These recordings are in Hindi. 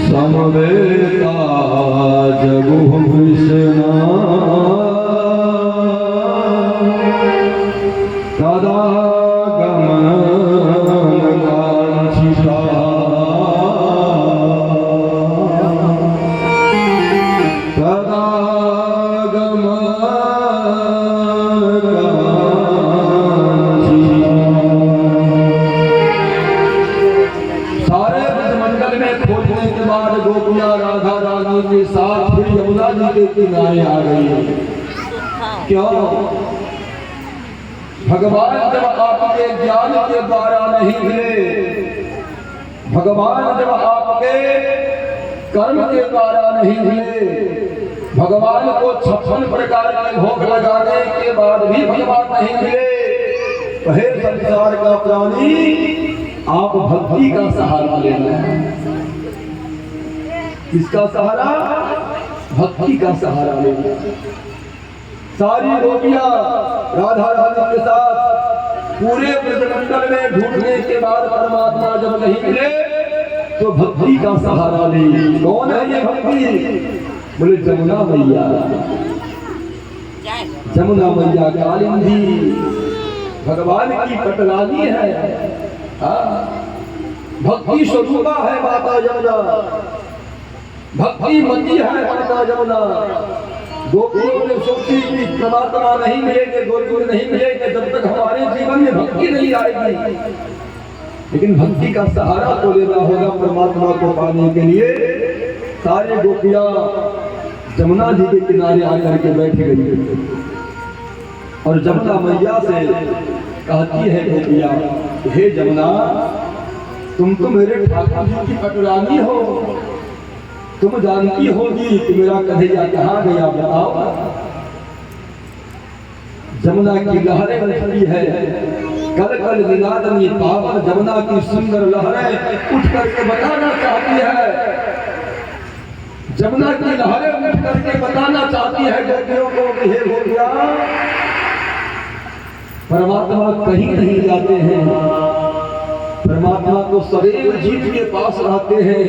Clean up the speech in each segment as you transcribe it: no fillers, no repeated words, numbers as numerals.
समवेता जगु कृष्णा तदा गमन कांक्षिता तदा गोपियां राधा रानी के साथ फिर यमुना जी के किनारे आ गई। क्यों? भगवान जब आपके ज्ञान के द्वारा नहीं मिले, भगवान जब आपके कर्म के द्वारा नहीं मिले, भगवान को 56 प्रकार के भोग लगाने के बाद भी भगवान नहीं मिले, तो हे संसार का प्राणी, आप भक्ति का सहारा लेना है। किसका सहारा? भक्ति का सहारा लेना। सारी गोपियां राधा रानी के साथ पूरे ब्रजमंडल में ढूंढने के बाद परमात्मा जब नहीं मिले तो भक्ति का सहारा ले। कौन है ये भक्ति? बोले जमुना मैया। जमुना मैया कालिंदी भगवान की पटरानी है। भक्ति स्वरूपा है माता जमुना, भक्ति मती है माता जमुना। गोपियों ने सोची कि परमात्मा नहीं मिलेंगे, गोविंद नहीं मिलेंगे जब तक हमारे जीवन में भक्ति नहीं आएगी, लेकिन भक्ति का सहारा तो लेना होगा परमात्मा को पाने के लिए। सारे गोपियां जमुना जी के किनारे आकर के बैठ गई और जमुना मैया से कहती है गोपियां, हे जमुना, तुम तो मेरे ठाकुर जी की पटरानी हो, तुम जानती होगी कि मेरा कन्हैया कहाँ गया, बताओ। जमुना की लहरें उठती है, कल कल निनादनी पावन जमुना की सुंदर लहरें उठ करके बताना चाहती है। जमुना की लहरें उठ करके बताना चाहती है गोपियों को कि हे गोपियां, परमात्मा कहीं नहीं जाते हैं, परमात्मा तो सदैव जीव के पास रहते हैं,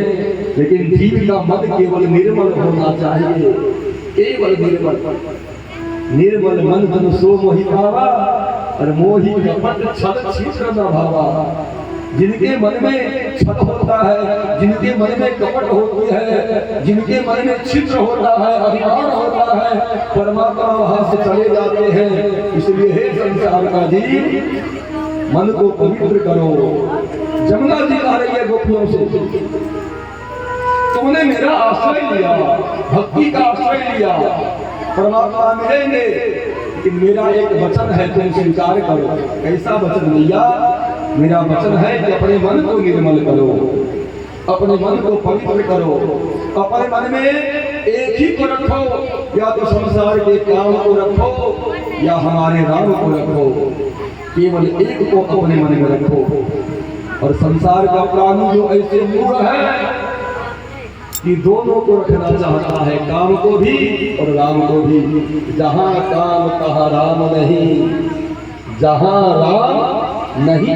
लेकिन जीव का मन केवल निर्मल होना चाहिए। केवल निर्मल, निर्मल मन धन सो मोहि भावा और मोहि कपट छल छिद्र न भावा। जिनके मन में छल होता है, जिनके मन में कपट होती है, जिनके मन में छिद्र होता है, अभिमान होता है, परमात्मा वहां से चले जाते हैं। इसलिए हे संसार का जीव, मन को पवित्र करो। जमुना जी कह रही है गोपियों से, तुमने मेरा आश्रय लिया, भक्ति का आश्रय लिया, परमात्मा मिलेंगे, लेकिन मेरा एक वचन है, तुम स्वीकार करो। कैसा वचन भैया? मेरा वचन है कि अपने मन को निर्मल करो, अपने मन को पवित्र करो, अपने मन में एक ही को रखो, या तो संसार के काम को रखो या हमारे राम को रखो। केवल एक को अपने मन में रखो। और संसार का प्राणी जो ऐसे मूढ़ है कि दोनों को रखना चाहता है, काम को भी और राम को भी। जहां काम तहां राम नहीं, जहां राम नहीं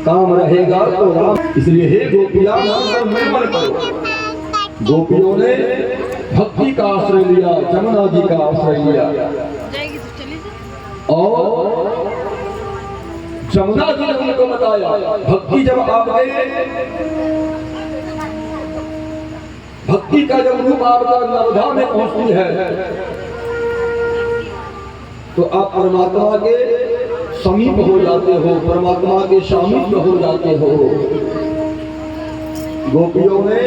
काम रहेगा तो राम। इसलिए हे गोपियां, मन को निर्मल करो। गोपियों ने भक्ति का आश्रय लिया, जमुना जी का आश्रय लिया, और जमुना जी ने उनको बताया भक्ति जब आप गए, भक्ति का जब रूप आपका नवधा में पहुंचती है तो आप परमात्मा के समीप हो जाते हो, परमात्मा के सामीप्य हो जाते हो। गोपियों ने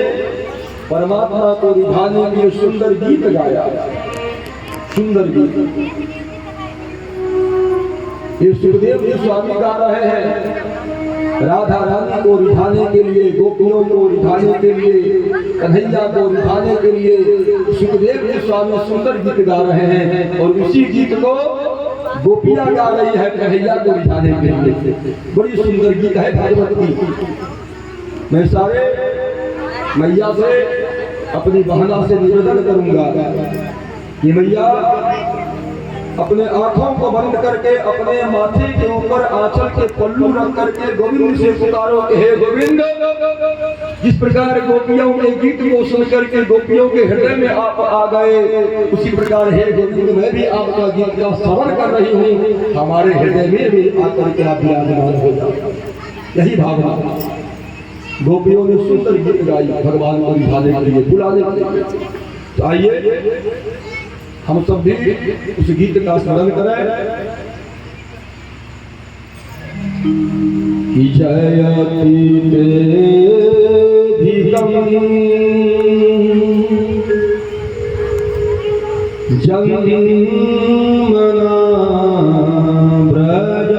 परमात्मा को रिझाने के लिए सुंदर गीत गाया, सुंदर गीत। ये सुखदेव जी स्वामी गा रहे हैं, राधा रानी को रिझाने के लिए, गोपियों को रिझाने के लिए, कन्हैया को रिझाने के लिए सुखदेव जी स्वामी सुंदर गीत गा रहे हैं। और उसी गीत को गोपियां गा रही है कन्हैया को रिझाने के लिए। बड़ी सुंदर गीत है भागवत की। मैं सारे मैया से, अपनी बहना से निवेदन करूंगा कि मैया अपने आंखों को बंद करके अपने माथे के ऊपर आंचल के पल्लू रख करके गोविंद से पुकारो कि हे गोविंद। जिस प्रकार गोपियों के गीत को सुन करके गोपियों के हृदय में आप आ गए, उसी प्रकार हे गोविंद मैं भी आपका गीत का श्रवण कर रही हूँ, हमारे हृदय में भी आकर के आप विराजमान हो जाओ। यही भावना गोपियों ने सुंदर गीत गाई भगवान को रिझाने के लिए, बुलाने के लिए। तो आइए हम सब भी उस गीत का स्मरण करें कि जयति तेधिकं जन्मना व्रज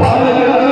Hare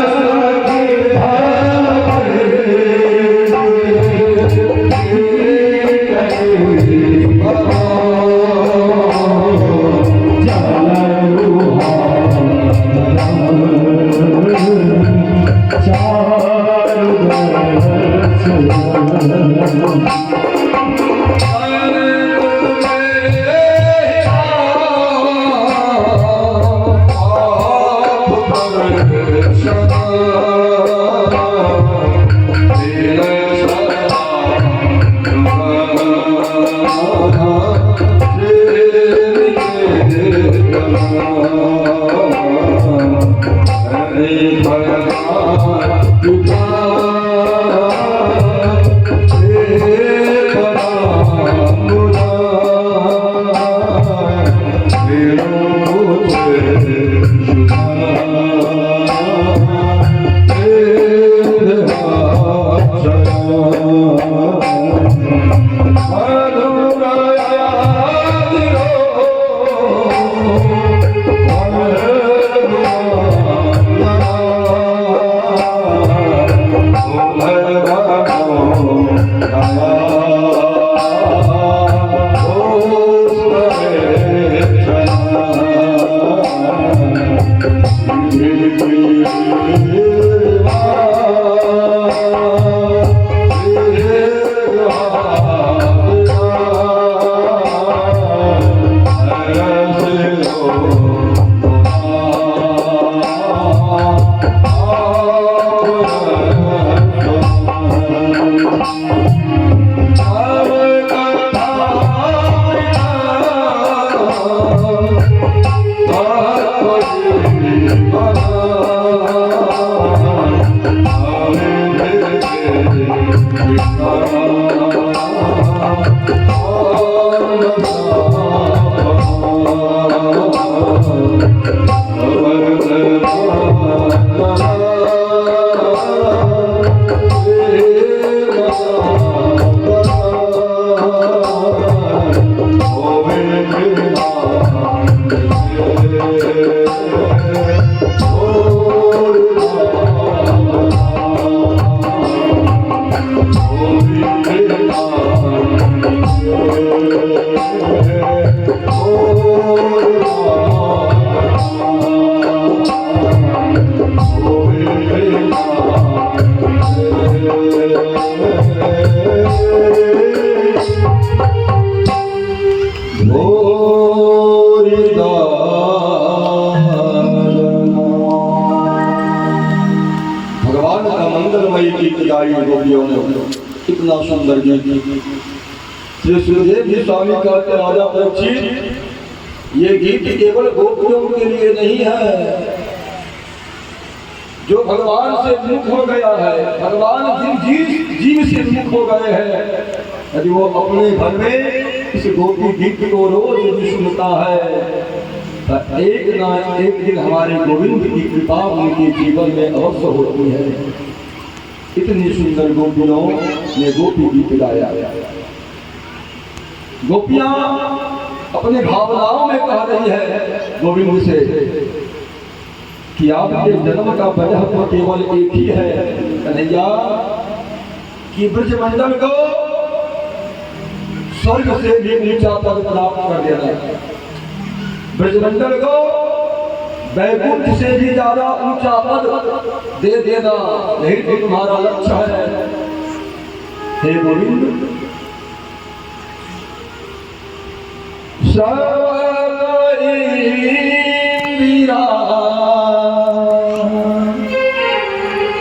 कितना सुंदर गीत। श्री सुखदेव जी स्वामी कहते राजा परीक्षित, ये गीत केवल गोपियों के लिए नहीं है। जो भगवान से मुक्त हो गया है, भगवान जीव से मुक्त हो गए हैं, यदि वो अपने घर में इस गोपी गीत को रोज यदि सुनता है तो एक ना एक दिन हमारे गोविंद की कृपा उनके जीवन में अवश्य होती है। इतनी सुंदर गोपियों ने गोपी गीत गाया। गोपियां अपने भावनाओं में कह रही है गोविंद से कि आपके जन्म का वजह तो केवल एक ही है कन्हैया, कि ब्रजमंडल को स्वर्ग से भी नीचा पद प्राप्त कर देना, ब्रजमंडल को वैकुंठ से भी ज्यादा ऊंचा पद दे देना, यही तो तुम्हारा लक्ष्य है। हे गोविंद,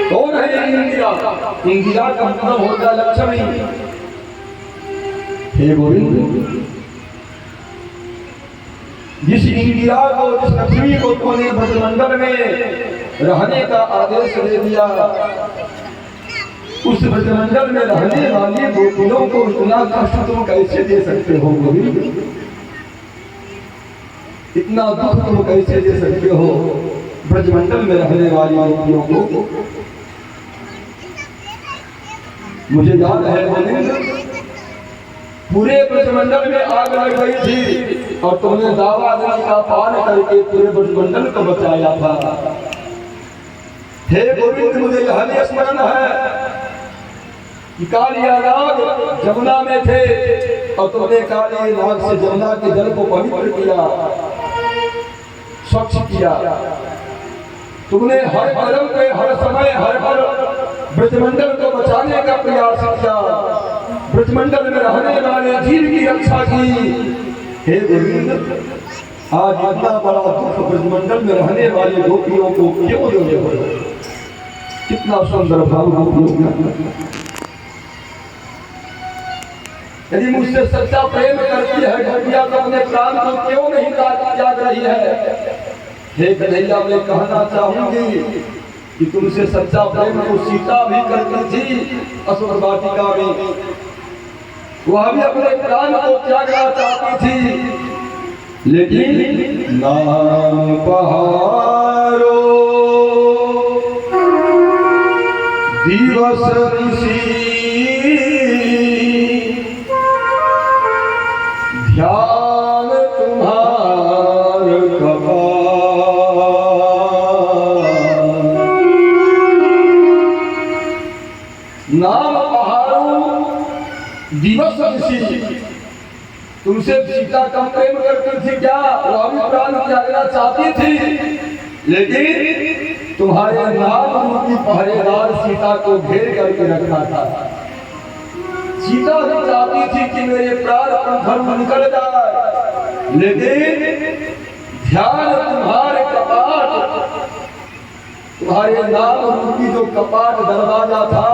कौन है इंदिरा? इंदिरा का मतलब होता लक्ष्मी। हे गोविंद, जिस इंदिरा को, जिस लक्ष्मी को तुमने ब्रजमंडल में रहने का आदेश दे दिया, उस ब्रजमंडल में रहने वाली गोपियों को इतना कष्ट तुम कैसे दे सकते हो गोविंद? इतना दुख तुम कैसे दे सकते हो ब्रजमंडल में रहने वाली गोपियों को? मुझे याद है गोविंद, पूरे ब्रजमंडल में आग लग गई थी और तुमने दावा नदी का पार करके पूरे ब्रजमंडल को बचाया था। हे गोविंद, मुझे यह भी स्मरण है कि कालिया नाग जमुना में थे और तुमने काली नाग से जमुना के जल को पवित्र किया, स्वच्छ किया। तुमने हर कदम पे, हर समय, हर ब्रजमंडल को बचाने का प्रयास किया, ब्रजमंडल में रहने वाले जीव की रक्षा की। हे गोविंद, आज इतना बड़ा दुख ब्रजमंडल में रहने वाली गोपियों को क्यों दोगे हो? कितना सुंदर भाव गोपियों का। यदि मुझसे सच्चा प्रेम करती है गोपिया तो अपने प्राण को क्यों नहीं त्याग रही है? हे कन्हैया, मैं कहना चाहूंगी कि तुमसे सच्चा प्रेम तो सीता भी करती थी असुर वाटिका में, वह भी अपने प्राण को त्यागना चाहती थी, लेकिन नाम पहाड़ो दिवस ऋषि ध्यान तुम्हार कपाल, नाम पहाड़ो दिवस ऋषि। तुमसे सीता कम प्रेम करती थी क्या? वह भी प्राण त्यागना चाहती थी, लेकिन तुम्हारे नाम रूपी पहरेदार सीता को घेर करके रखा था। सीता भी चाहती थी कि मेरे प्राण पंखर निकल जाए, लेकिन ध्यान तुम्हारे कपाट, तुम्हारे नाम रूपी जो कपाट दरवाजा था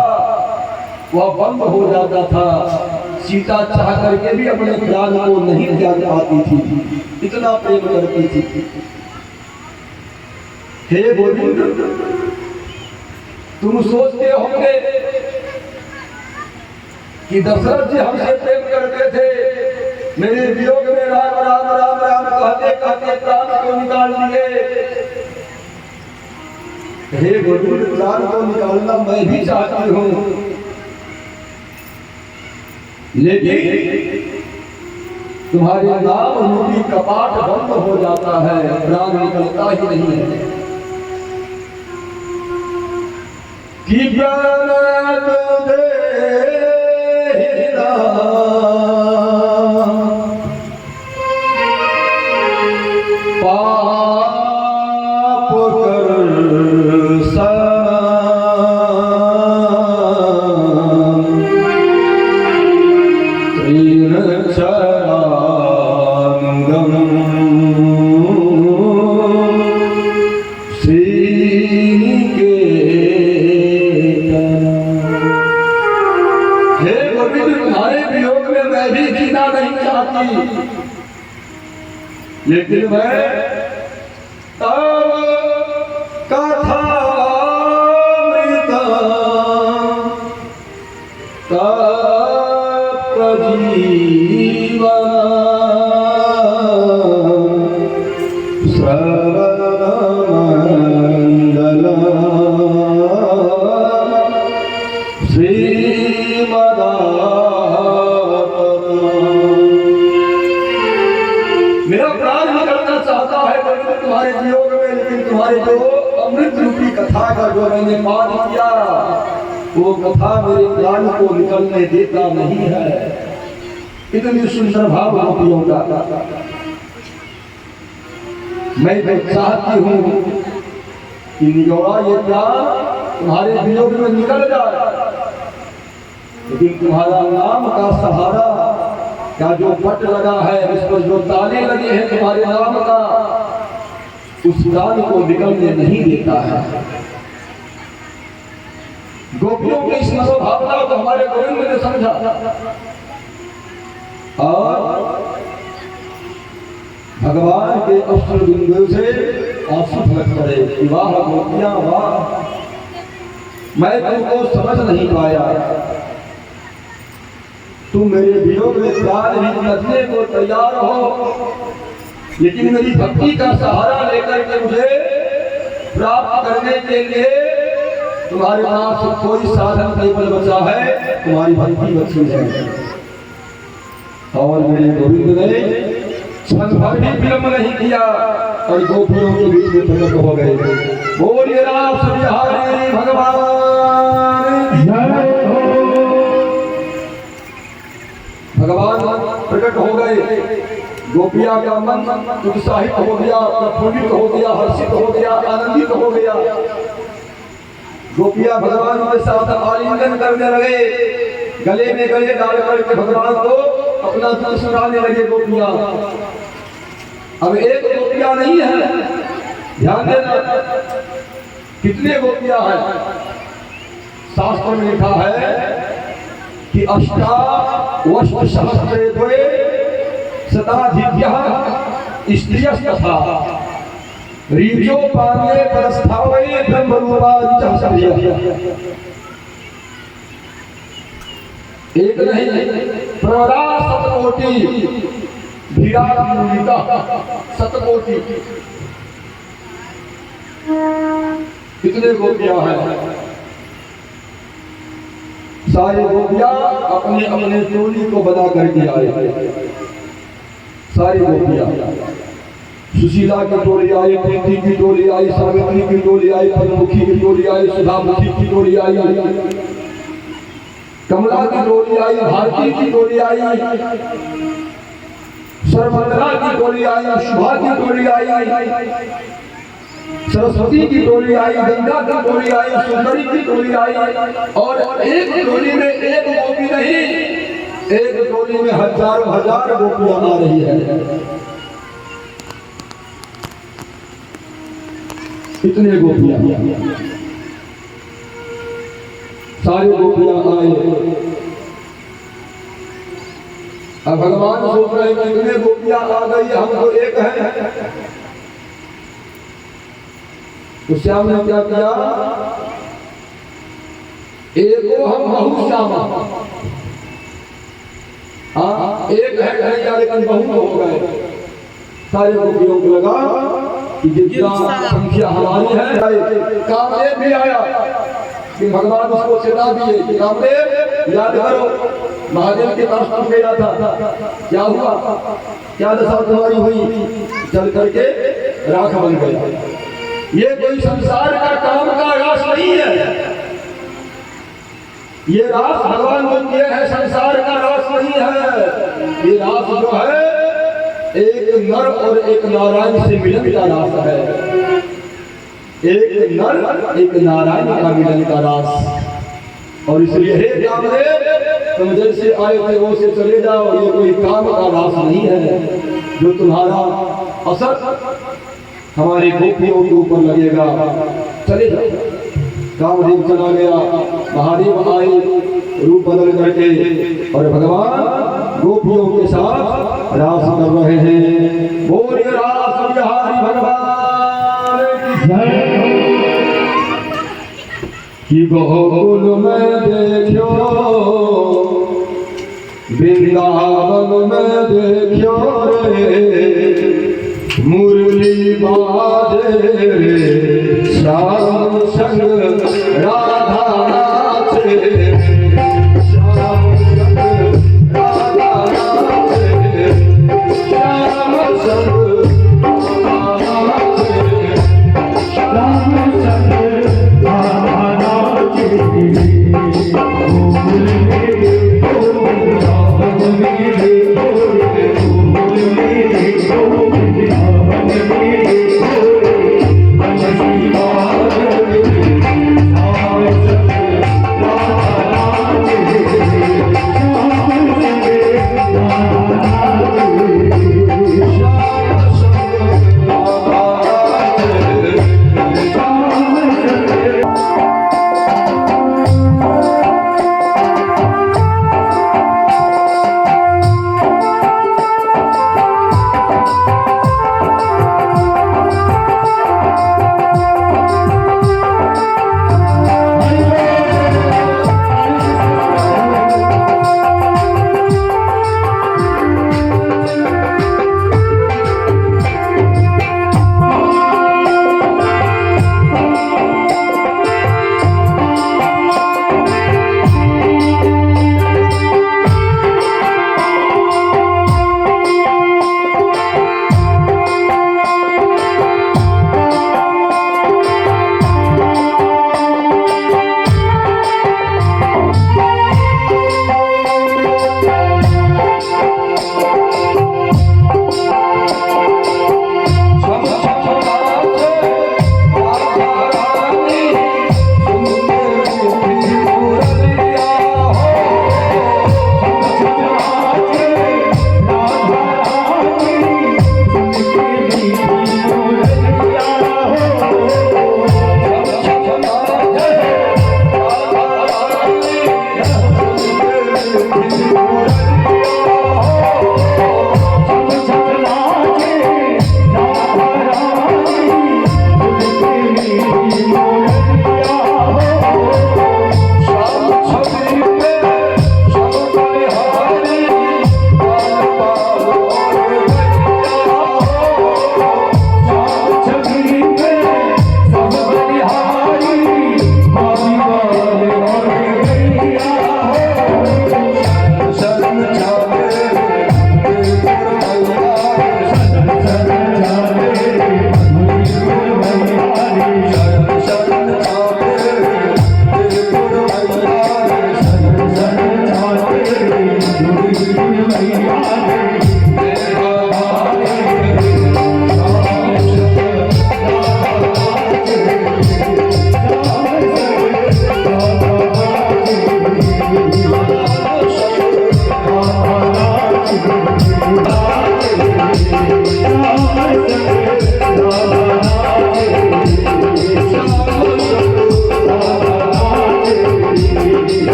वह बंद हो जाता था। सीता चाह करके भी अपने प्राण को नहीं त्याग पाती थी, इतना प्रेम करती थी। हे गोविंद, तुम सोचते होंगे कि दशरथ जी हमसे प्रेम करते थे, मेरे वियोग में राम राम राम राम कहते कहते प्राण को निकाल दिए। हे गोविंद, प्राण को निकालना मैं भी चाहती हूँ, लेकिन तुम्हारे नाम रूपी कपाट बंद हो जाता है, प्राण निकलता ही नहीं है। कि प्राण दे पाप कर लेकिन मैं तब कथा तब जीवन अमृत रूपी कथा का जो मैंने पाठ किया वो कथा मेरे प्राण को निकलने देता नहीं है। इतनी सुंदर भाव गोपियों का। मैं चाहती हूँ कि निगौड़ा ये प्राण तुम्हारे वियोग में निकल जाए, लेकिन तुम्हारा नाम का सहारा का जो पट लगा है, उस पर जो ताले लगे हैं तुम्हारे नाम का, उस प्राण को निकलने नहीं देता है। गोपियों की इस मनोभावना को हमारे गोविंद ने समझा और भगवान के अवसर बिंदु से आंसू फलक पड़े। वाह गोपियां वाह, मैं तुमको समझ नहीं पाया, तुम मेरे वियोग में प्राण भी नचने को तैयार हो, लेकिन मेरी भक्ति का सहारा लेकर के मुझे प्राप्त करने के लिए तुम्हारे पास कोई साधन केवल बचा है, तुम्हारी भक्ति बची है। और मेरे गोविंद ने क्षण भर भी विलंब नहीं किया और गोपियों के बीच में प्रकट हो गए। बोलिए राम बिहारी भगवान जय हो। भगवान प्रकट हो गए, गोपिया का मन उत्साहित हो गया, प्रफुल्लित हो गया, हर्षित हो गया, आनंदित हो गया। गोपिया भगवान के साथ आलिंगन करने लगे, गले में गले डाल करके भगवान को अपना दिल सुनाने लगे गोपियां। अब एक गोपियां नहीं है, ध्यान देना कितने गोपियां हैं। शास्त्र में लिखा है कि अष्टावष्ट सहस्रे द्वे शताधिक्यः स्त्रियस्तथा रीजोपान्ये परस्थावये ब्रह्मरूपादिचः सभ्यः। एक नहीं प्रवरा शतकोटि विराट मूलिका शतकोटि। कितने गोपियां हैं। सारे गोपियां अपने अपने टोली को बना करके आए। सारी गोपियां सुशीला की टोली आई, प्रीति की टोली आई, सावित्री की टोली आई, पद्ममुखी की टोली आई, सुधामुखी की टोली आई, कमला की टोली आई, भारती की टोली आई, सर्वमंगला की टोली आई, शुभा की टोली आई, सरस्वती की टोली आई, गंगा की टोली आई, सुंदरी की टोली आई। और एक टोली में एक गोपी नहीं, एक टोली में हजारों हजार गोपियां आ रही है। कितने गोपियां, सारी गोपियां आए। अब भगवान सोच रहे हैं कितने गोपियां आ गई, हम तो एक हैं। तो श्याम ने क्या किया, एको हम बहुत श्यामा। हाँ, एक है कन्हैया लेकिन बहुत हो गए। सारे गोपियों को लगा कि जितना संख्या हमारी है। कामदेव भी आया कि भगवान उसको चेता दिए कि कामदेव याद करो, महादेव के पास तुम गया था, क्या हुआ, क्या दशा तुम्हारी हुई, चल करके राख बन गया। ये कोई संसार का काम का रास नहीं है, ये रास भगवान को दिए है, संसार का रास नहीं है। ये रास जो है एक नर और एक नारायण से मिलन का रास है। एक नर एक नारायण का मिलन का रास। और इसलिए हे कामदेव, तुम जैसे आए थे वो से चले जाओ, ये कोई काम का रास नहीं है। जो तुम्हारा असर हमारे गोपियों के ऊपर लगेगा, चले जाओ। कामदेव चला गया, महादेव आए रूप बदल करके और भगवान गोपियों के साथ रास कर रहे हैं। बोलिए रास बिहारी भगवान की जय। कि गोकुल में देखो, वृंदावन में देखो रे, मुरली बाजे रे, श्याम संग राधा नाचे, श्याम संग राधा नाचे, श्याम संग राधा नाचे, श्याम संग राधा नाचे।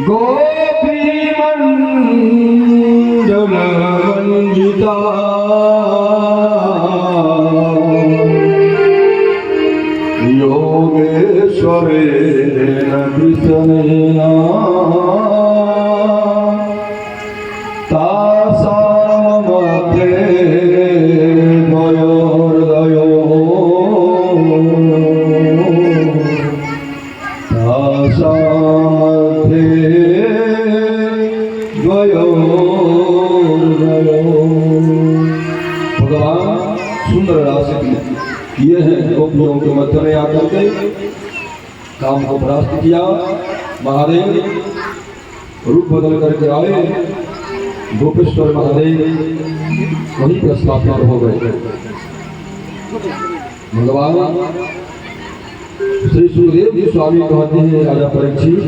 गोपी मंडल वंदिता योगेश्वरेण कृष्णेन तासां मध्ये द्वयोर्द्वयो तासां मध्ये द्वयोर्द्वयो। भगवान सुंदर राशि किए हैं गोपियों के मध्य में आकर के काम को परास्त किया। महादेव रूप बदल करके आए, गोपेश्वर महादेव वहीं पर स्थापना हो गए। भगवान श्री सुखदेव जी स्वामी कहते हैं राजा परीक्षित,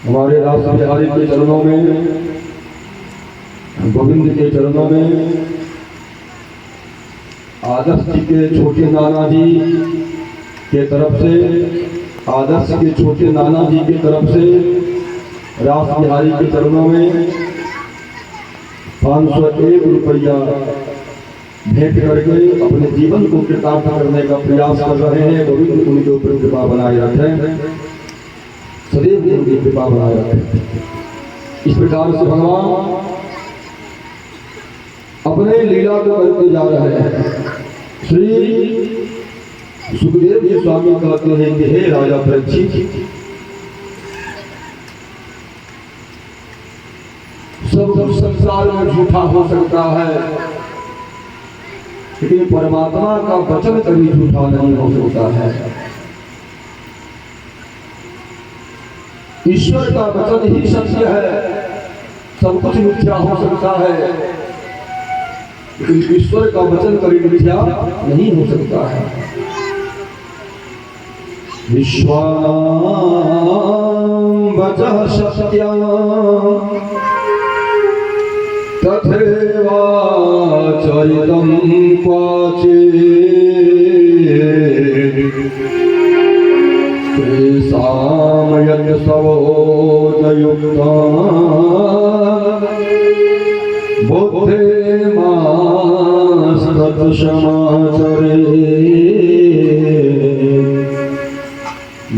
हमारे रास बिहारी के चरणों में, गोविंद के चरणों में, आदर्श जी के छोटे नाना जी के तरफ से, आदर्श के छोटे नाना जी के तरफ से रास बिहारी के चरणों में 501 रुपया भेंट करके अपने जीवन को कृतार्थ करने का प्रयास कर रहे हैं। गोविंद उनके ऊपर कृपा बनाए रखें, सदैव उनकी कृपा बनाए रखें। इस प्रकार से भगवान अपने लीला को करते जा रहे हैं। श्री सुखदेव जी स्वामी कहते हैं कि हे राजा परीक्षित, सब कुछ संसार में झूठा हो सकता है, लेकिन परमात्मा का वचन कभी झूठा नहीं हो सकता है। ईश्वर का वचन ही सत्य है। सब कुछ मिथ्या हो सकता है, लेकिन ईश्वर का वचन कभी मिथ्या नहीं हो सकता है। विश्वावचः सत्यं तथैवाचरितं क्वचित् तेषां यज्ञसवोजयुक्ता बुद्धिमास्तत्समाचरे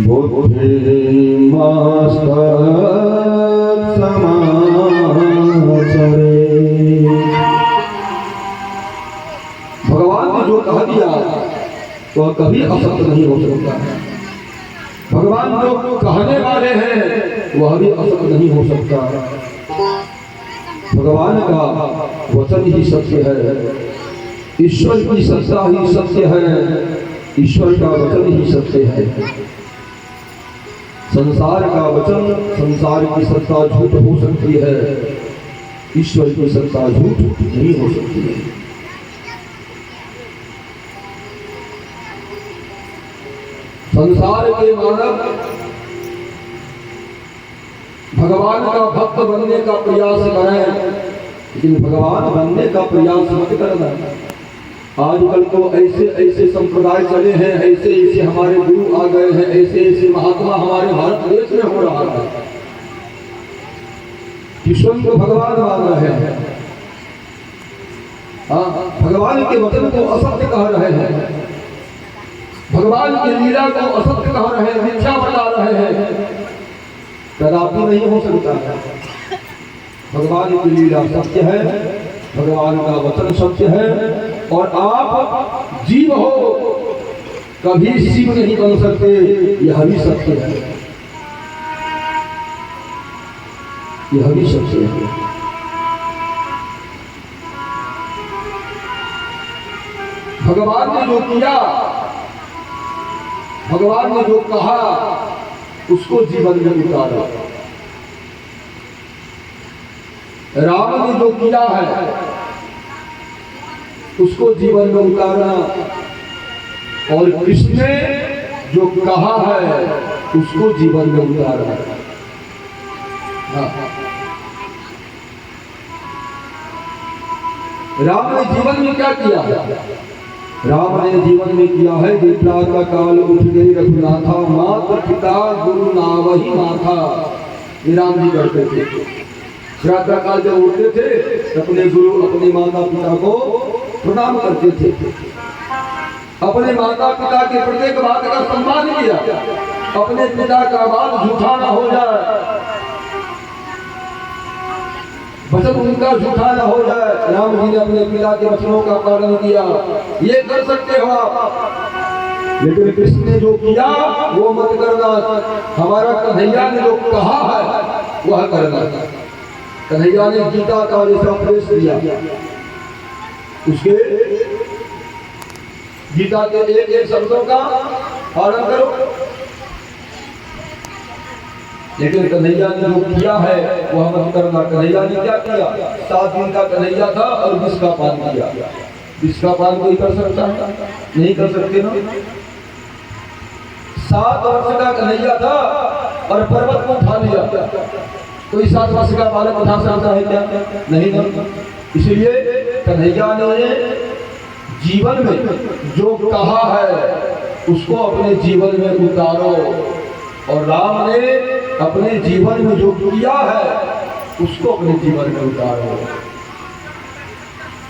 बुद्धिमास्तत्समाचरे। भगवान ने जो कह दिया वह कभी असत्य नहीं हो सकता है। भगवान जो कहने वाले हैं वह भी असत्य नहीं हो सकता। भगवान का वचन ही सत्य है, ईश्वर की सत्ता ही सत्य है, ईश्वर का वचन ही सत्य है। संसार का वचन, संसार की सत्ता झूठ हो सकती है, ईश्वर की सत्ता झूठ नहीं हो सकती है। संसार के मानव भगवान का भक्त बनने का प्रयास करें, लेकिन भगवान बनने का प्रयास मत करना। आजकल तो ऐसे ऐसे संप्रदाय चले हैं, ऐसे ऐसे हमारे गुरु आ गए हैं, ऐसे ऐसे महात्मा हमारे भारत देश में हो रहा है कि स्वयं को भगवान मान रहे हैं। भगवान के वचन को असत्य कह रहे हैं, भगवान की लीला को असत्य कह रहे हैं, मिथ्या बता रहे हैं। कदापि नहीं हो सकता है। भगवान की लीला सत्य है, भगवान का वचन सत्य है, और आप जीव हो, कभी शिव नहीं बन सकते, यह भी सत्य है, यह भी सत्य है। भगवान ने जो किया, भगवान ने जो कहा, उसको जीवन में उतारा। राम ने जो किया है उसको जीवन में उतारा, और कृष्ण ने जो कहा है उसको जीवन में उतारा। राम ने जीवन में क्या किया? राम ने जीवन में किया है कि प्रातः काल उठ गई रघुनाथा, माता पिता गुरु नावहि माथा। ये राम जी करते थे। प्रातः काल जब उठते थे अपने गुरु अपने माता पिता को प्रणाम करते थे, अपने माता पिता के प्रत्येक बात का सम्मान किया, अपने पिता का बात झूठा न हो जाए, वचन उनका झूठा न हो जाए। राम जी ने अपने पिता के वचनों का पालन किया। ये कर सकते हो आप, लेकिन कृष्ण ने जो किया वो मत करना। हमारा कन्हैया ने जो कहा है वह करना। कन्हैया ने गीता का जैसा उपदेश दिया, उसके गीता के एक एक शब्दों का पालन करो। लेकिन कन्हैया ने जो किया है वह मत करना। कन्हैया ने क्या किया? 7 दिन का कन्हैया था और विष का पान किया। विष का पान कोई कर सकता है? नहीं कर सकते ना। 7 वर्ष का कन्हैया था और पर्वत को उठा लिया। कोई 7 वर्ष का बालक उठा सकता है क्या? नहीं ना। इसलिए कन्हैया ने जीवन में जो कहा है उसको अपने जीवन में उतारो, और राम ने अपने जीवन में जो किया है उसको अपने जीवन में उतारो।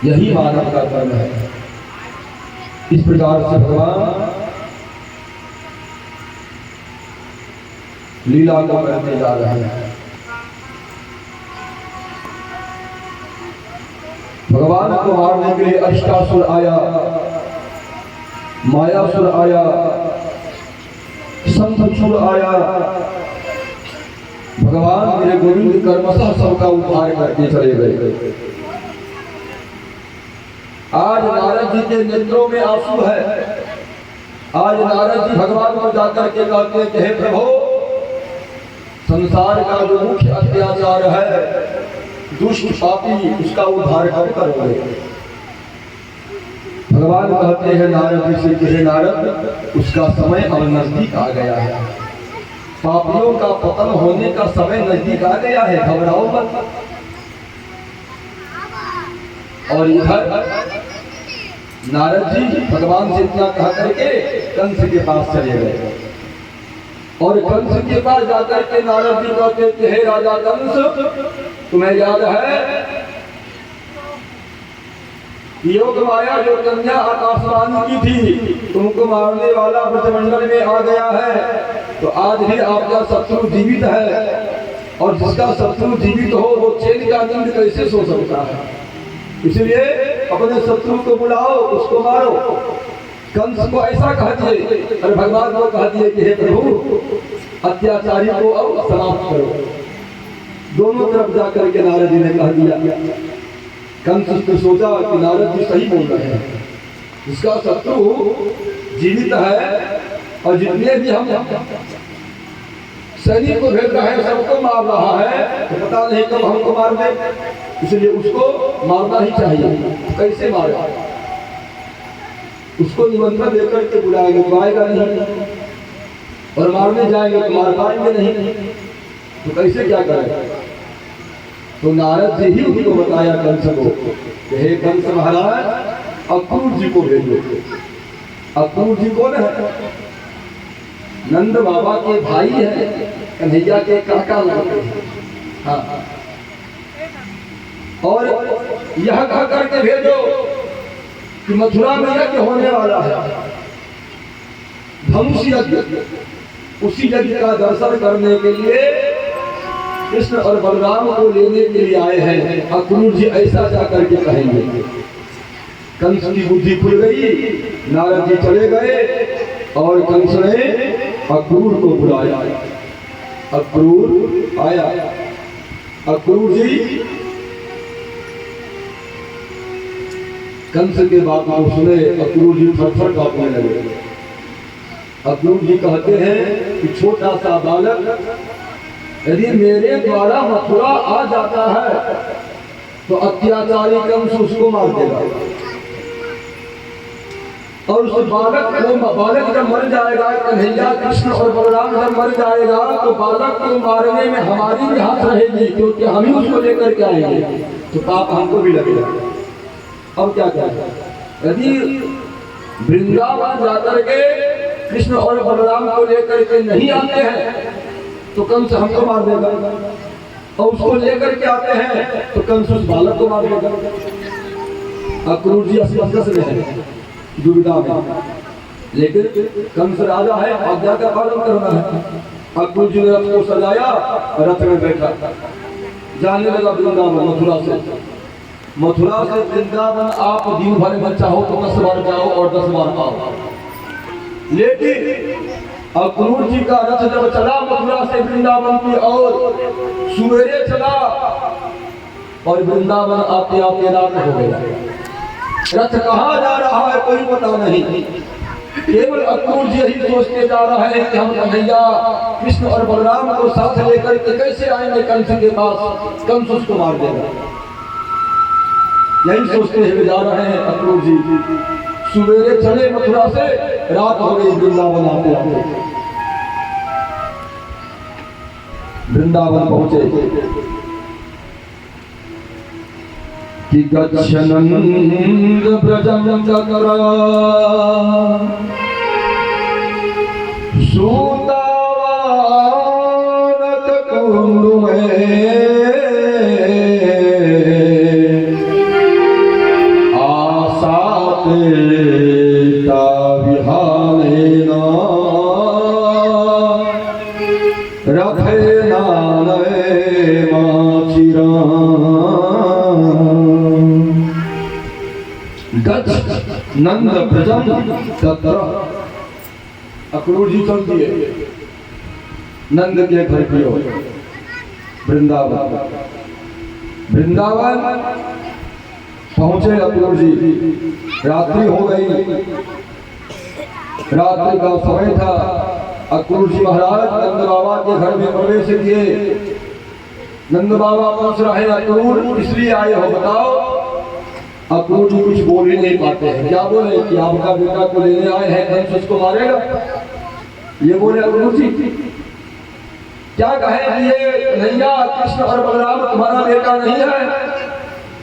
यही मानव का धर्म है। इस प्रकार से भगवान लीला को करने जा रहे हैं। भगवान को मारने के लिए अष्टासुर आया, मायासुर आया, संतसुर आया। भगवान मेरे गोविंद कर्मशः सबका उद्धार करके चले गए। आज नारद जी के नेत्रों में आंसू है। आज नारद जी भगवान को जाकर के कहते हैं कि हे प्रभु, संसार का जो मुख्य अत्याचार है, दुष्ट पापी, उसका उद्धार कब करोगे? भगवान कहते हैं नारद जी से कि हे नारद, उसका समय अब नजदीक आ गया है। पापियों का पतन होने का समय नजदीक आ गया है, घबराओ मत। और इधर नारद जी भगवान से इतना कहा करके कंस के पास चले गए। और कंस के पास जाकर के नारद जी कहते थे, हे राजा कंस, तुम्हें याद है योग माया जो कन्या आकाशवाणी की थी, तुमको मारने वाला ब्रजमंडल में आ गया है। तो आज भी आपका शत्रु जीवित है, और जिसका शत्रु जीवित हो वो चैन का नींद कैसे सो सकता है? इसलिए अपने शत्रु को बुलाओ, उसको मारो। कंस को ऐसा कह दिए और भगवान को कह दिए कि हे प्रभु, अत्याचारी को अब समाप्त करो। दोनों तरफ जाकर के नारद जी ने कह दिया। कंस ने सोचा कि नारद जी सही बोल रहे हैं, इसका शत्रु जीवित है और जितने भी हम सैनिक को भेज रहे हैं सबको मार रहा है, तो पता नहीं कब हमको मार दे, इसलिए उसको मारना ही चाहिए। कैसे मारे? उसको निमंत्रण देकर के बुलाएंगे तो आएगा नहीं, और मारने जाएंगे तो मार पाएंगे नहीं, तो कैसे क्या करें? तो नारद जी ही उनको बताया कंस को, हे कंस महाराज, अक्रूर जी को भेजो। अक्रूर जी कौन है? नंद बाबा के भाई है, कन्हैया के काका लगते हैं। हाँ, और यह कह करके भेजो कि मथुरा में यज्ञ होने वाला है, धनुष यज्ञ। उसी यज्ञ का दर्शन करने के लिए कृष्ण और बलराम को लेने के लिए आए हैं। अक्रूर जी ऐसा जाकर के कहेंगे। कंस की बुद्धि खुल गई, नारद जी चले गए और कंस ने अक्रूर को बुलाया। अक्रूर आया। अक्रूर जी कंस के बात को सुने, अक्रूर जी थरथर कांपने लगे। अक्रूर जी कहते हैं कि छोटा सा बालक यदि मेरे द्वारा मथुरा आ जाता है तो अत्याचारी कंस उसको मार देगा, और उस बालक जब मर जाएगा, कन्हैया कृष्ण और बलराम जब मर जाएगा तो बालक को मारने में हमारी भी हाथ रहेगी, क्योंकि हम ही उसको लेकर के आएंगे, तो पाप हमको भी लगेगा। अब क्या कहते हैं, यदि वृंदावन जाकर के कृष्ण और बलराम को लेकर के नहीं आते हैं तो कंस हमको मार देगा, और उसको लेकर के आते हैं तो कंस उस बालक को मार देगा। अक्रूर जी असमंजस में है, दुविधा में, लेकिन कंस राजा है, आज्ञा का पालन करना है। अक्रूर जी ने रथ को सजाया, रथ में बैठा, जाने लगा वृंदावन। मथुरा से वृंदावन आप दिन भर में चाहो तो 10 बार जाओ और 10 बार आओ, लेकिन अक्रूर जी का रथ जब चला मथुरा से वृंदावन की ओर, सवेरे चला और वृंदावन आते आते रात हो गया। रथ कहाँ जा रहा है कोई पता नहीं, केवल अक्रूर जी यही सोचते जा रहा है कि हम कन्हैया कृष्ण और बलराम को साथ लेकर के कैसे आएंगे कंस के पास, कंस उसको मार देगा। यही सोचते हुए जा रहे हैं अक्रूर जी। सवेरे चले मथुरा से, रात हो गई वृंदावन आते आते। वृंदावन पहुंचे कि गच्छनंद ब्रजं तत्र सूतावानत कुंड में आसाते विहानेन रथेना नंद ब्रजं तत्र। अक्रूर जी चल दिए नंद के घर की ओर, वृंदावन। वृंदावन पहुंचे अक्रूर जी, रात्रि हो गई, रात्रि का समय था। अक्रूर जी महाराज नंद बाबा के घर में प्रवेश किए। नंद बाबा पूछ रहे हैं, अक्रूर इसलिए आए हो बताओ। अक्रूर जी कुछ बोल ही नहीं पाते हैं। क्या बोले कि आपका बेटा को लेने आए हैं, कंस उसको मारेगा, ये बोले अक्रूर जी। क्या कहें कि ये कन्हैया कृष्ण और बलराम तुम्हारा बेटा नहीं है,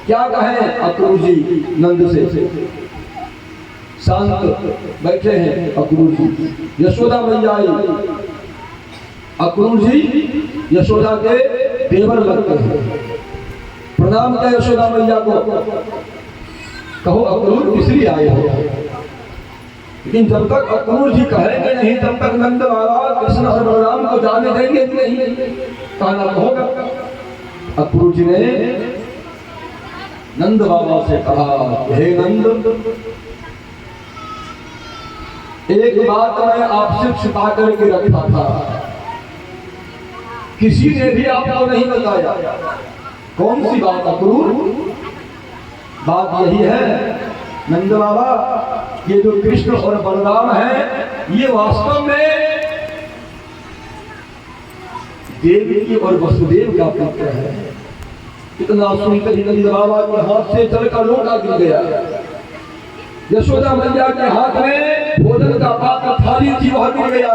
क्या कहें अक्रूर जी नंद से। शांत बैठे हैं अक्रूर जी। यशोदा मैया आई, अक्रूर जी यशोदा के देवर लगते हैं। प्रणाम किया यशोदा मैया को, कहो अक्रूर इसलिए आए हो। लेकिन जब तक अक्रूर जी कहेंगे नहीं तब तक नंद बाबा कृष्ण और बलराम को जाने देंगे नहीं, कहना होगा। अक्रूर जी ने नंद बाबा से कहा, हे नंद, एक बात मैं आपसे छिपा करके रखा था, किसी ने भी आपको नहीं बताया। कौन सी बात अक्रूर? बात यही है नंद बाबा, ये जो कृष्ण और बलराम है ये वास्तव में देवकी और वसुदेव का पुत्र है। इतना सुनकर ही नंद बाबा के हाथ से जल का लोटा गिर गया। यशोदा मैया के हाथ में भोजन का पात्र थाली थी, वह गिर गया।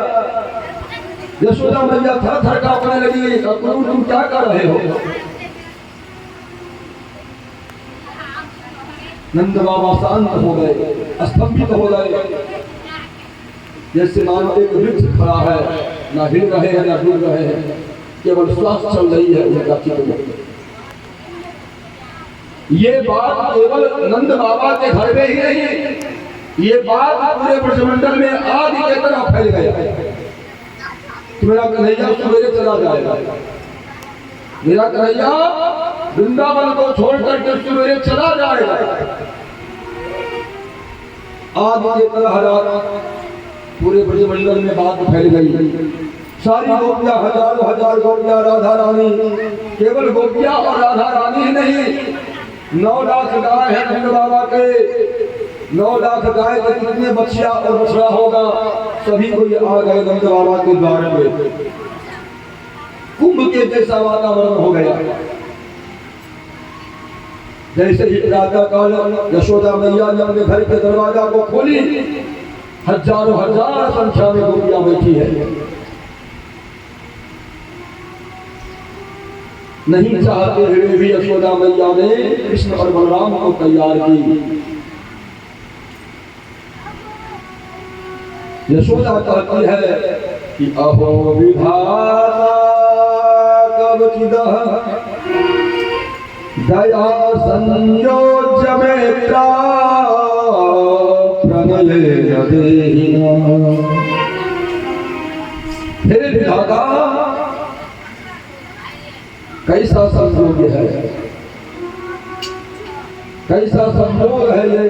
यशोदा मैया थर थर कांपने लगी, अक्रूर तुम क्या कर रहे हो? नंद बाबा शांत हो गए, स्तंभित हो गए, जैसे मानो एक वृक्ष खड़ा है, ना हिल रहे हैं ना डूब रहे हैं, केवल श्वास चल रही है उनका चित्त में। ये बात केवल नंद बाबा के घर में ही नहीं, ये बात पूरे ब्रजमंडल में आग की तरह फैल गया। मेरा कन्हैया सवेरे चला जाएगा, मेरा कन्हैया वृंदावन को छोड़ करके सवेरे चला जाएगा। आग की तरह रात पूरे ब्रजमंडल में बात फैल गई। सारी गोपियां, हजारों हजार गोपियां राधा रानी, केवल गोपियां और राधा रानी ही नहीं, 9 लाख गाय है नंद बाबा के। 9 लाख गाय के कितने बछिया और बछड़ा होगा, सभी को ये आ गए नंद बाबा के द्वार में। कुंभ के जैसा वातावरण हो गया। जैसे ही प्रातः काल यशोदा मैया ने अपने घर के दरवाजा को खोली, हजारों हजार संख्या में गोपियां बैठी है। नहीं चाहते हुए भी यशोदा मैया ने कृष्ण और बलराम को तैयार की। यशोदा कहती है कि अहो विधाता कब चिदः दया संयोज्य में प्रणले देहिना। हे विधाता कैसा संयोग है, कैसा संयोग है। ये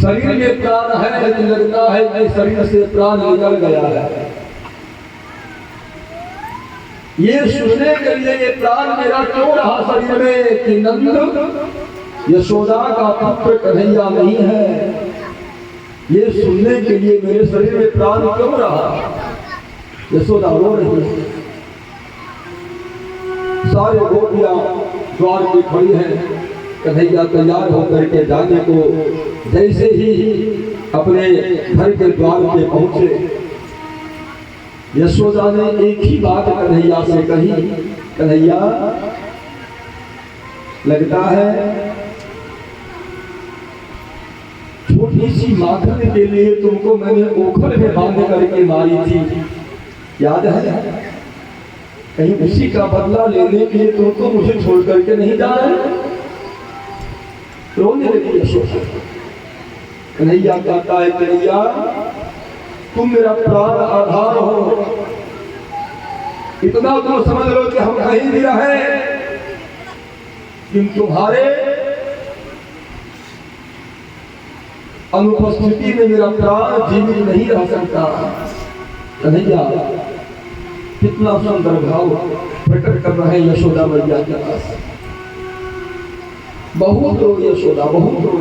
शरीर में प्राण है लेकिन लगता है कि शरीर से प्राण निकल गया है। ये सुनने के लिए ये प्राण मेरा क्यों रहा शरीर में कि नंद यशोदा का पुत्र कन्हैया नहीं है। ये सुनने के लिए मेरे शरीर में प्राण क्यों रहा। यशोदा रो रही है। सारे गोपियां द्वार पे खड़ी हैं। कन्हैया तैयार होकर के जाने को जैसे ही अपने घर के द्वार पे पहुंचे, यशोदा ने एक ही बात कन्हैया से कही, कन्हैया लगता है छोटी सी माखन के लिए तुमको मैंने ओखल में बांध करके मारी थी, याद है। कहीं उसी का बदला लेने के लिए तुम तो मुझे छोड़ करके नहीं जा रहे। रोने लगी यशोदा। कन्हैया कहता है कन्हैया तुम मेरा प्राण आधार हो, इतना तुम समझ लो कि हम कहीं भी रहे कि तुम्हारे अनुपस्थिति में मेरा प्राण जीवित नहीं रह सकता। कन्हैया कितना सुंदर भाव प्रकट कर रहे हैं यशोदा मैया के पास। बहुत रो यशोदा, बहुत रो।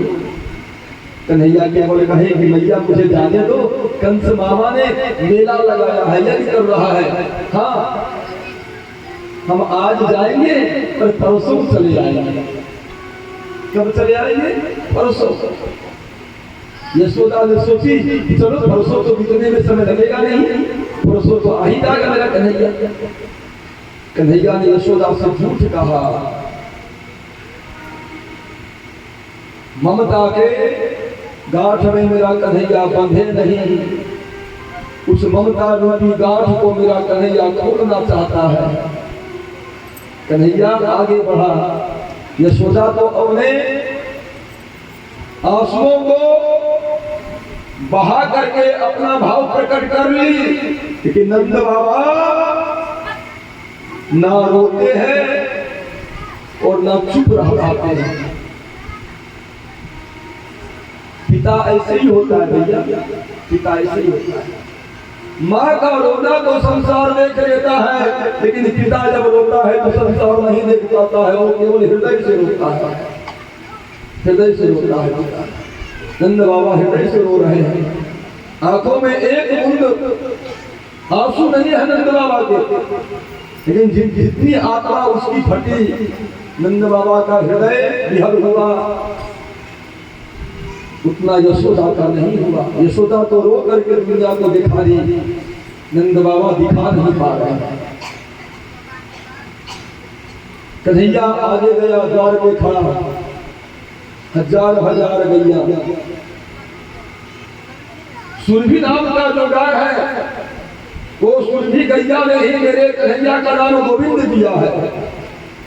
कन्हैया केवल कहे कि मैया मुझे जाने दो, कंस मामा ने मेला लगाया है, यज्ञ कर रहा है। हाँ हम आज जाएंगे और परसों चले आएंगे। कब चले आएंगे? परसों। यशोदा ने सोची चलो परसों तो बीतने में समय लगेगा नहीं, परसों तो आ ही जाएगा मेरा कन्हैया। कन्हैया ने यशोदा से झूठ कहा। ममता के गांठ में मेरा कन्हैया बंधे नहीं, उस ममता रूपी गांठ को मेरा कन्हैया खोलना चाहता है। कन्हैया आगे बढ़ा। यशोदा तो अपने आंसुओं को बहा करके अपना भाव प्रकट कर ली, लेकिन नंद बाबा ना रोते हैं और ना चुप रह पाते हैं। पिता ऐसे ही होता है भैया, पिता ऐसे ही होता है। माँ का रोना तो संसार देख लेता है, लेकिन पिता जब रोता है तो संसार नहीं देख पाता है, वो केवल हृदय से रोता है, हृदय से रोता है। नंद बाबा हृदय से रो रहे हैं, आंखों में एक बूंद आंसू नहीं है नंद बाबा के, लेकिन जितनी आत्मा उसकी फटी, नंद बाबा का हृदय विहल हुआ, उतना यशोदा का नहीं हुआ। यशोदा तो रो करके दुनिया को दिखा दी, नंद बाबा दिखा नहीं पा रहे हैं। कन्हैया आगे गया, द्वार पे खड़ा, हजार हजार गैया। सुरभि नाम का जो गाय है, वो सुरभि गैया ने ही मेरे कन्हैया का नाम गोविंद दिया है।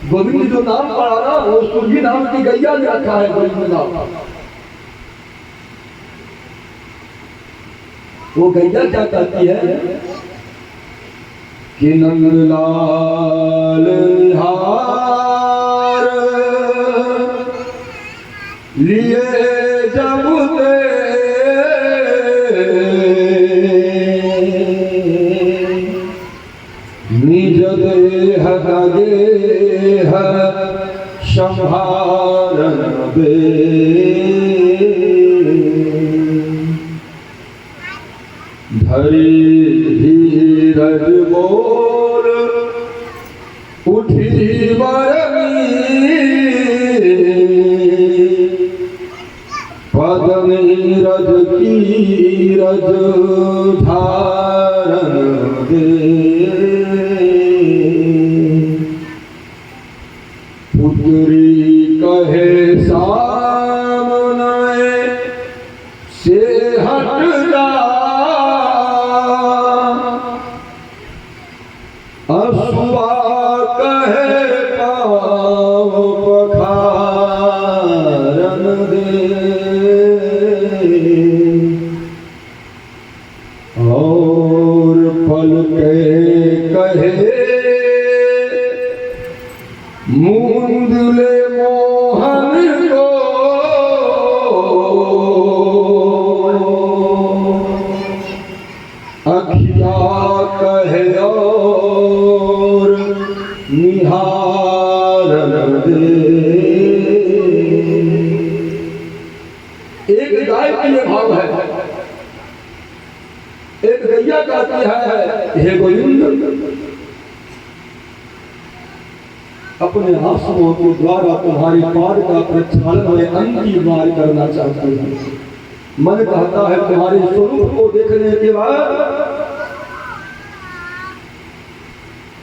गोविंद जो नाम पड़ा ना, वो सुरभि नाम की गैया ने रखा है गोविंद नाम। वो गैया क्या कहती है कि नंदलाल हार लिए जब निज देह गेह संभारन दे, धरी धीरज बोल उठी बरनी, पद नीरज की रज धारन दे। जा असुआ कहे पाँव पखारन दे और पल के कहे मुंदले मोहन को अखिया कहे और निहारन दे। एक गाय के लिए भाव है, एक गैया कहती है हे गोविंद अपने आंसुओं के द्वारा तुम्हारी पार का प्रक्षालन में अंतिम बार करना चाहता हूं। मन कहता है तुम्हारे स्वरूप को देखने के बाद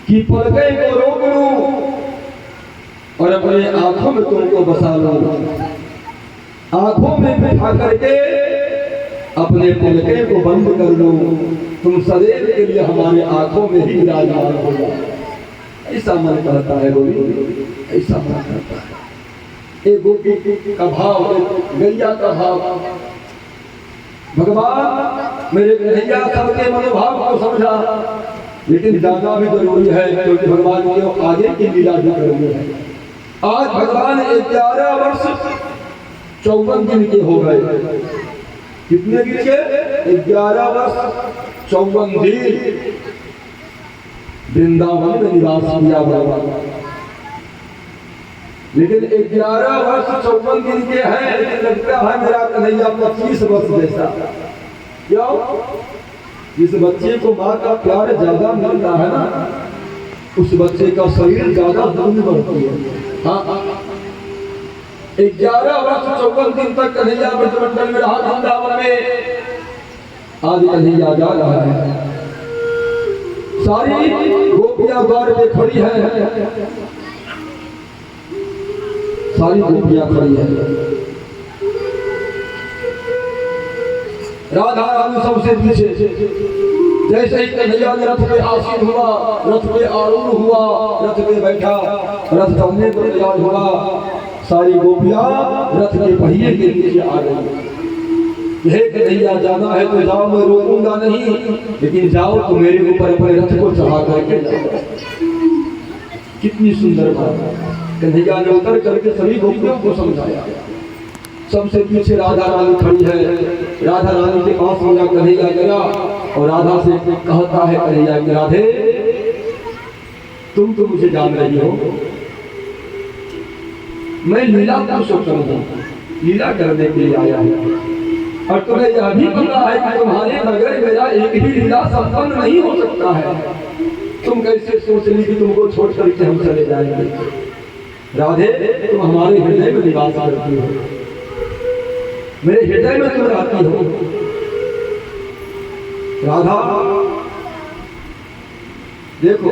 कि पर्दे को रोक लूं और अपने आंखों में तुमको बसा लूं, आंखों में बिठा करके अपने पलके को बंद कर लो, तुम सदैव के लिए हमारे आंखों में ही विराजमान हो जाओ। ऐसा मन करता है बोली, ऐसा मन करता है। एक गोपी का भाव, गैया का भाव। भगवान मेरे कन्हैया सबके मनोभाव को समझा, लेकिन ज्यादा भी जरूरी है क्योंकि भगवान के आगे की लीला भी करनी है। आज भगवान 11 वर्ष 54 दिन के हो गए। कितने दिन के? 11 वर्ष 54 दिन वृंदावन में निवास किया बाबा, लेकिन 11 वर्ष 54 दिन के हैं, लेकिन लगता है मेरा कन्हैया 25 वर्ष जैसा। क्यों? जिस बच्चे को माँ का प्यार ज्यादा मिलता है ना, उस बच्चे का शरीर ज्यादा दूर बढ़ती है। हाँ, 11 वर्ष 54 दिन तक कन्हैया ब्रजमंडल में रहा वृंदावन में। आज कन्हैया जा रहा है, सारी गोपियां द्वार पे खड़ी है, सारी गोपियां खड़ी है। राधा रानी सबसे पीछे। जैसे ही कन्हैया ने रथ पे आसीन हुआ, रथ पे आरूढ़ हुआ, रथ पे बैठा, रथ चलने को तैयार हुआ, सारी गोपियां रथ के पहिए के नीचे आ गई। हे कन्हैया जाना है तो जाओ, मैं रोकूंगा नहीं, लेकिन जाओ तो मेरे ऊपर अपने रथ को चढ़ा करके जाओ। कितनी सुंदर बात। कन्हैया ने उतर करके सभी गोपियों को समझाया। सबसे पीछे राधा रानी खड़ी है। राधा रानी के पास मेरा कन्हैया गया और राधा से कहता है कन्हैया कि राधे तुम तो मुझे जान रही हो, मैं लीला पुरुषोत्तम हूं, लीला करने के लिए आया हूं, और तुम्हें यह भी पता है कि तुम्हारे बगैर मेरा एक भी लीला संपन्न नहीं हो सकता है। तुम कैसे सोच ली कि तुमको छोड़ करके हम चले जाएंगे? राधे तुम हमारे हृदय में निवास करती हो, मेरे हृदय में तुम रहती हो। राधा देखो,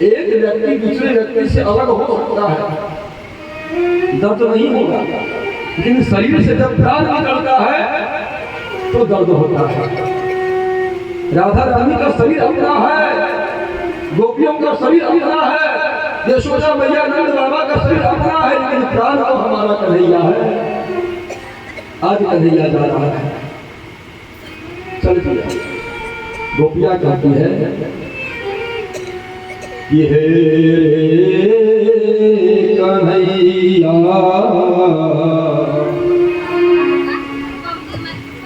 एक व्यक्ति दूसरे व्यक्ति से अलग हो सकता है, दर्द नहीं होगा, लेकिन शरीर से जब प्राण निकलता है तो दर्द होता है। राधा रानी का शरीर अपना है, गोपियों का शरीर अपना है, यशोदा मैया नंद बाबा का शरीर अपना है, लेकिन प्राण तो हमारा कन्हैया है। आज कन्हैया जा रहा है, चल चल। गोपियां कहती है ये कन्हैया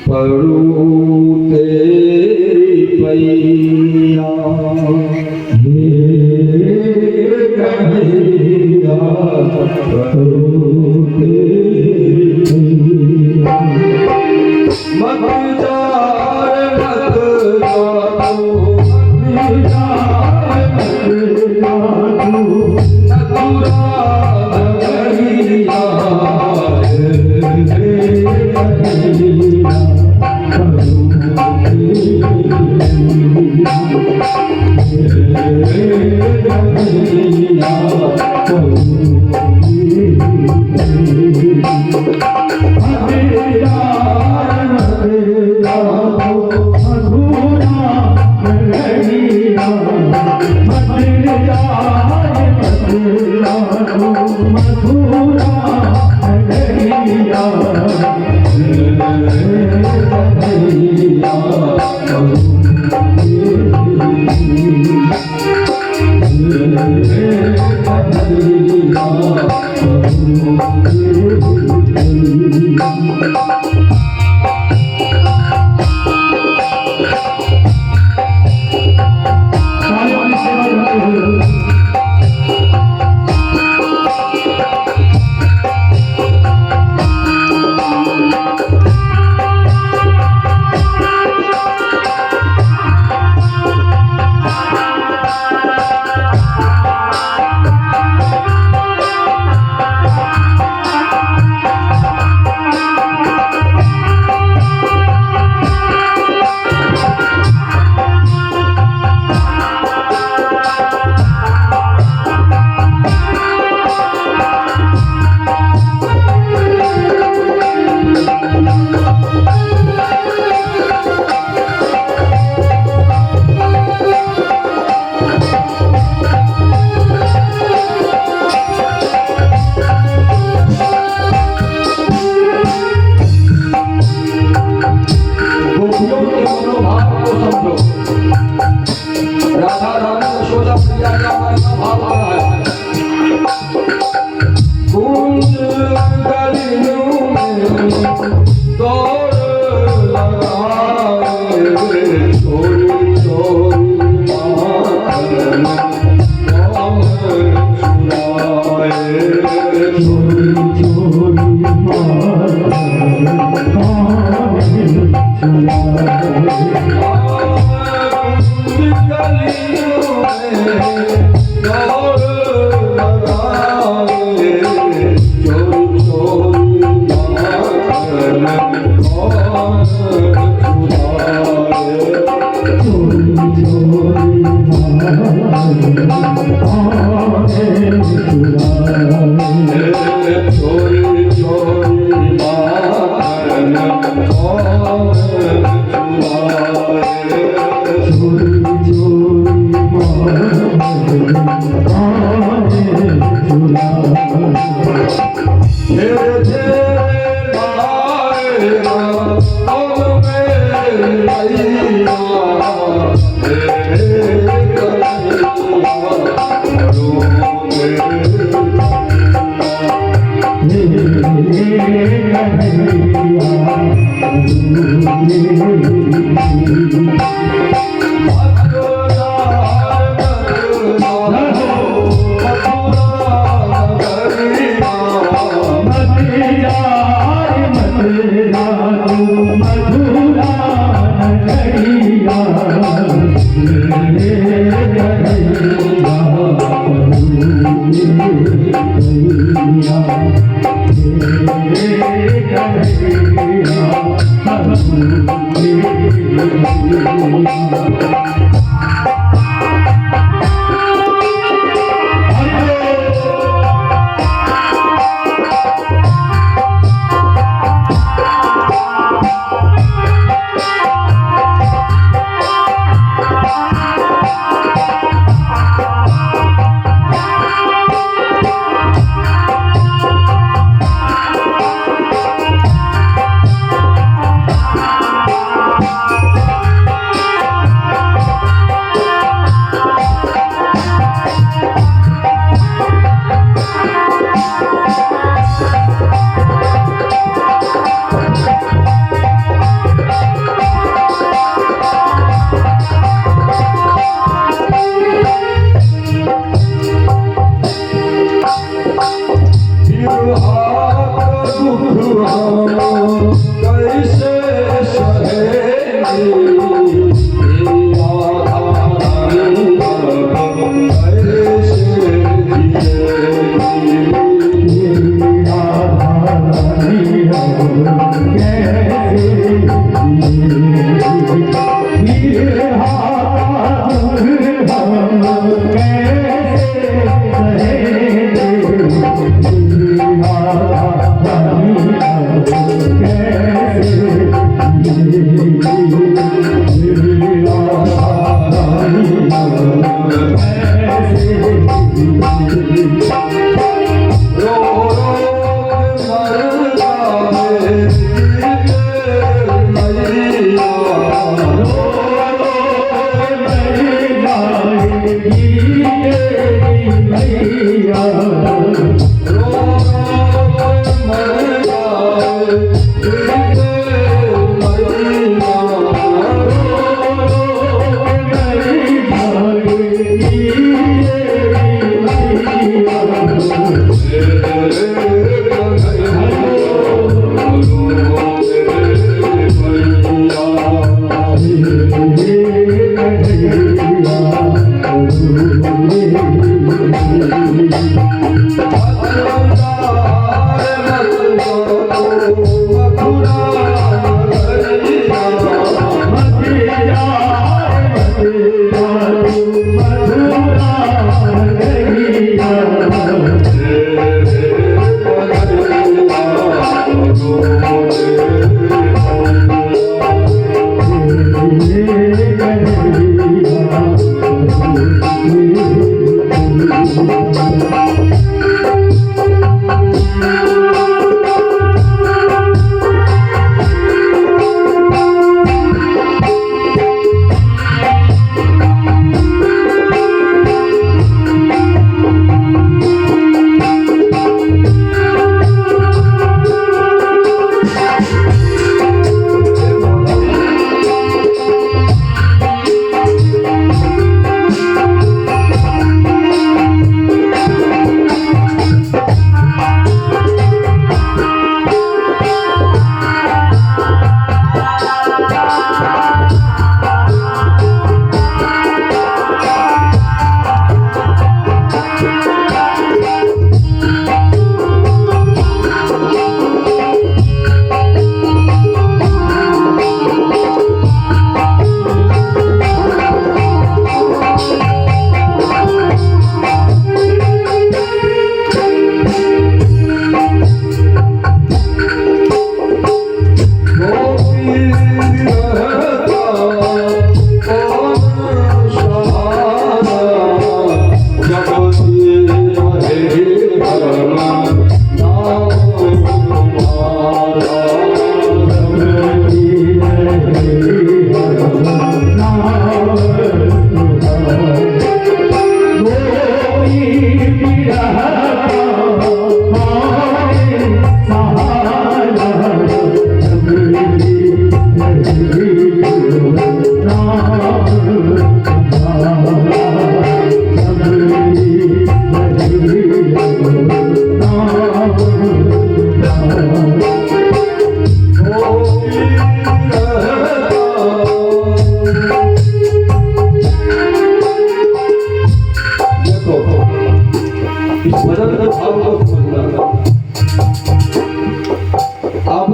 परू तेरी पैया, कन्हैया परू तेरी मत जार मत जाओ, मत जाओ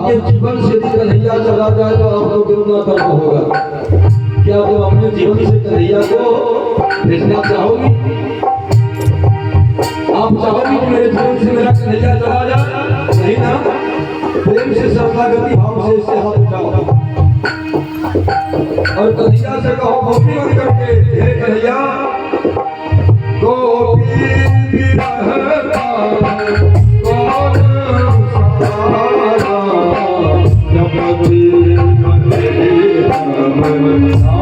आपके जीवन से यदि कन्हैया चला जाए तो आपको कितना दर्द होगा? क्या तुम अपने जीवन से कन्हैया को भेजना चाहोगी? आप चाहोगी कि मेरे जीवन से मेरा कन्हैया चला जाए? नहीं ना? प्रेम से शरणागति भाव से इससे हाथ उठाओ और कन्हैया से कहो गोपी बन करके, हे कन्हैया गोपी विरहता कौन सहारा, जगति बंदे हमन भैया